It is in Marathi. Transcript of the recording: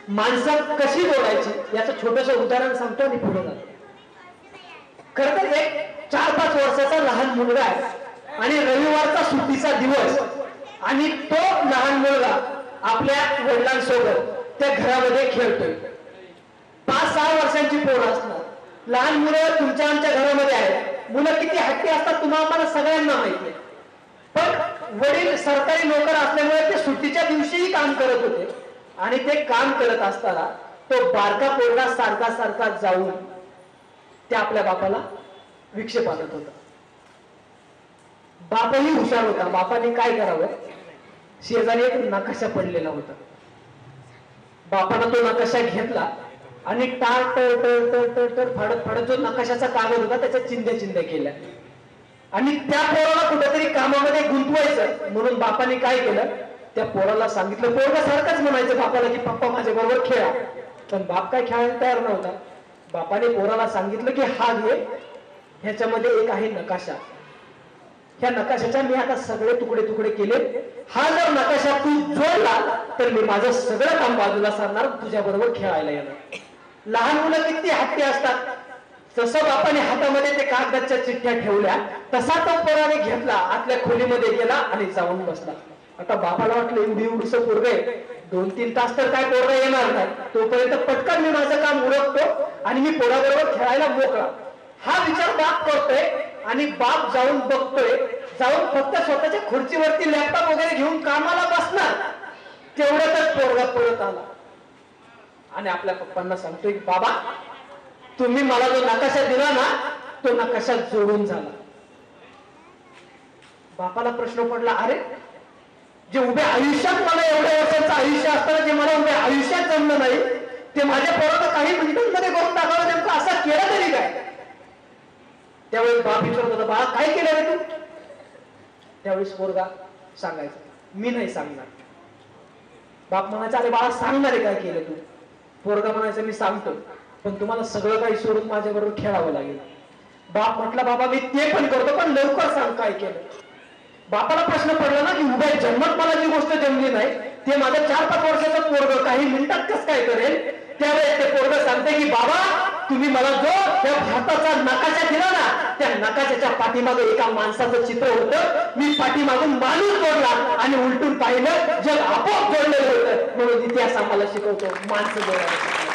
माणसं कशी जोडायची याचं छोटस उदाहरण सांगतो आणि पुढे जातो. खर तर एक 4-5 वर्षाचा लहान मुलगा आहे आणि रविवारचा सुट्टीचा दिवस आणि तो लहान मुलगा आपल्या वडिलांसोबत त्या घरामध्ये खेळतोय. 5-6 वर्षांची पोरं असणार. लहान मुलं तुमच्या आमच्या घरामध्ये आहेत. मुलं किती हट्टी असतात तुम्हाला सगळ्यांना माहिती आहे. पण वडील सरकारी नोकर असल्यामुळे ते सुट्टीच्या दिवशीही काम करत होते आणि ते काम करत असताना तो बारका पोरगा सारखा जाऊन त्या आपल्या बापाला विक्षेप आणत होता. बापही हुशार होता. बापाने काय करावं, शेजारी एक नकाशा पडलेला होता. बापानं तो नकाशा घेतला आणि टाळ फाडत जो नकाशाचा कागद होता त्याच्या चिंध्या केल्या आणि त्या पोराला कुठेतरी कामामध्ये गुंतवायचं म्हणून बापाने काय केलं, त्या पोराला सांगितलं. पोरगा सारखंच म्हणायचं बापाला की पप्पा माझ्या बरोबर खेळा, पण बाप काय खेळायला तयार नव्हता. बापाने पोराला सांगितलं की हा घे, ह्याच्यामध्ये एक आहे नकाशा, ह्या नकाशाच्या मी आता सगळे तुकडे केले. हा जर नकाशा तू जोडला तर मी माझं सगळं काम बाजूला सारणार, तुझ्या बरोबर खेळायला येणार. लहान मुलं किती हट्टी असतात. जसं बापाने हातामध्ये ते कागदाच्या चिठ्ठ्या ठेवल्या तसा तो पोराने घेतला, आतल्या खोलीमध्ये गेला आणि जाऊन बसला. आता बापाला वाटलं एवढीस पोरग आहे, 2-3 तास तर काय पोरगा येणार नाही, तोपर्यंत पटकन मी माझं काम उरकतो आणि मी पोराबरोबर खेळायला मोकळा. हा विचार बाप करतोय आणि बाप जाऊन बघतोय, जाऊन फक्त स्वतःच्या खुर्चीवरती लॅपटॉप वगैरे घेऊन कामाला बसणार, तेवढ्यातच पोरगा परत आला आणि आपल्या पप्पांना सांगतोय की बाबा तुम्ही मला जो नकाशा दिला ना तो नकाशा जोडून झाला. बापाला प्रश्न पडला, अरे जे उभ्या आयुष्यात मला एवढ्या वर्षाचं आयुष्य असताना जे मला उभ्या आयुष्यात जमलं नाही ते माझ्या पोराला काही मिनिटांमध्ये करून टाकावं, नेमकं असं केलं तरी काय? त्यावेळेस बाप विचारत होता, बाळा काय केलं रे तू? त्यावेळेस पोरगा सांगायचं, मी नाही सांगणार. बाप म्हणायचा, अरे बाळा सांगणार आहे काय केलं तू? पोरगा म्हणायचं, मी सांगतो पण तुम्हाला सगळं काही सोडून माझ्या बरोबर खेळावं लागेल. बाप म्हटला, बाबा मी ते पण करतो पण लवकर सांग काय केलं. बापाला प्रश्न पडला ना की उभ्या जन्मात मला जी गोष्ट जमली नाही ते माझं 4-5 वर्षाचं पोरग काही मिनिटात कसं काय करेल. त्यावेळेस ते पोरग सांगते की बाबा तुम्ही मला जो त्या भारताचा नकाशा दिला ना त्या नकाशाच्या पाठीमागे एका माणसाचं चित्र होतं, मी पाठीमागून माणूस जोडला आणि उलटून पाहिलं जग आपोआप जोडलेलं होतं. म्हणून इतिहास आम्हाला शिकवतो माणसं जोडायचं.